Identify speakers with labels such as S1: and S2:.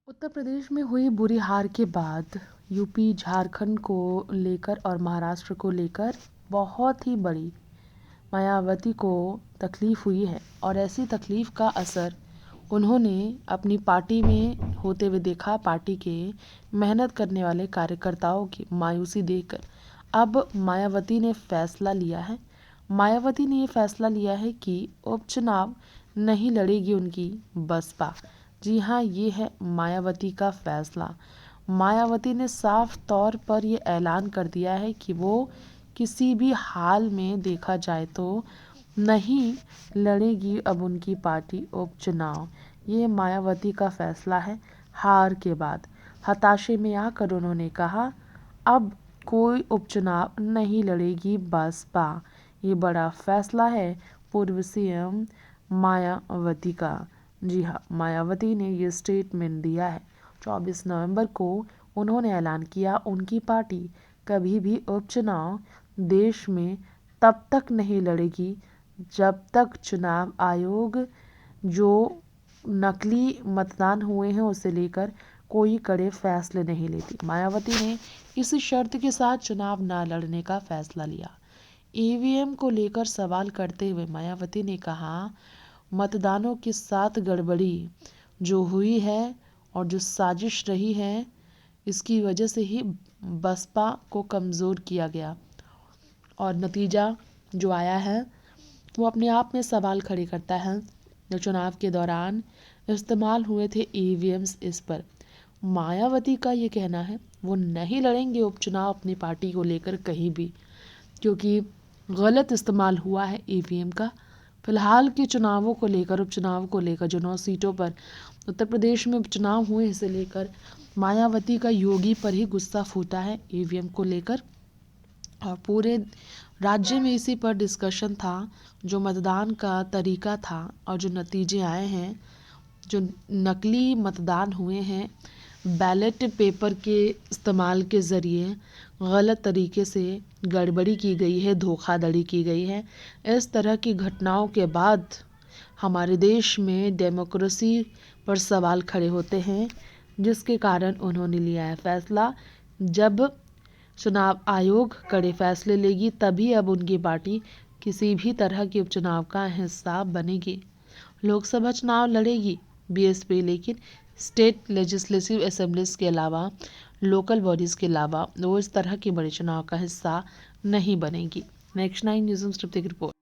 S1: उत्तर प्रदेश में हुई बुरी हार के बाद यूपी, झारखंड को लेकर और महाराष्ट्र को लेकर बहुत ही बड़ी मायावती को तकलीफ़ हुई है और ऐसी तकलीफ़ का असर उन्होंने अपनी पार्टी में होते हुए देखा। पार्टी के मेहनत करने वाले कार्यकर्ताओं की मायूसी देखकर अब मायावती ने फैसला लिया है। मायावती ने ये फैसला लिया है कि उपचुनाव नहीं लड़ेगी उनकी बसपा। जी हाँ, ये है मायावती का फैसला। मायावती ने साफ तौर पर ये ऐलान कर दिया है कि वो किसी भी हाल में देखा जाए तो नहीं लड़ेगी अब उनकी पार्टी उपचुनाव। ये मायावती का फैसला है हार के बाद। हताशे में आकर उन्होंने कहा अब कोई उपचुनाव नहीं लड़ेगी बसपा। ये बड़ा फैसला है पूर्व सीएम मायावती का। जी हाँ, मायावती ने ये स्टेटमेंट दिया है। 24 नवंबर को उन्होंने ऐलान किया उनकी पार्टी कभी भी उपचुनाव देश में तब तक नहीं लड़ेगी जब तक चुनाव आयोग जो नकली मतदान हुए हैं उसे लेकर कोई कड़े फैसले नहीं लेती। मायावती ने इस शर्त के साथ चुनाव न लड़ने का फैसला लिया। ईवीएम को लेकर सवाल करते हुए मायावती ने कहा मतदानों के साथ गड़बड़ी जो हुई है और जो साजिश रही है इसकी वजह से ही बसपा को कमज़ोर किया गया और नतीजा जो आया है वो अपने आप में सवाल खड़े करता है। जो चुनाव के दौरान इस्तेमाल हुए थे ईवीएम्स, इस पर मायावती का ये कहना है वो नहीं लड़ेंगे उपचुनाव अपनी पार्टी को लेकर कहीं भी, क्योंकि गलत इस्तेमाल हुआ है ईवीएम का। फिलहाल के चुनावों को लेकर, उपचुनाव को लेकर जो 9 सीटों पर उत्तर प्रदेश में उपचुनाव हुए, इसे लेकर मायावती का योगी पर ही गुस्सा फूटा है ईवीएम को लेकर और पूरे राज्य में इसी पर डिस्कशन था। जो मतदान का तरीका था और जो नतीजे आए हैं, जो नकली मतदान हुए हैं, बैलेट पेपर के इस्तेमाल के ज़रिए गलत तरीके से गड़बड़ी की गई है, धोखाधड़ी की गई है। इस तरह की घटनाओं के बाद हमारे देश में डेमोक्रेसी पर सवाल खड़े होते हैं, जिसके कारण उन्होंने लिया है फैसला। जब चुनाव आयोग कड़े फैसले लेगी तभी अब उनकी पार्टी किसी भी तरह के उपचुनाव का हिस्सा बनेगी। लोकसभा चुनाव लड़ेगी बीएसपी, लेकिन स्टेट लेजिस्लेटिव असेंबलीज के अलावा, लोकल बॉडीज़ के अलावा वो इस तरह के बड़े चुनाव का हिस्सा नहीं बनेगी। नेक्स्ट 9 न्यूज़ की रिपोर्ट।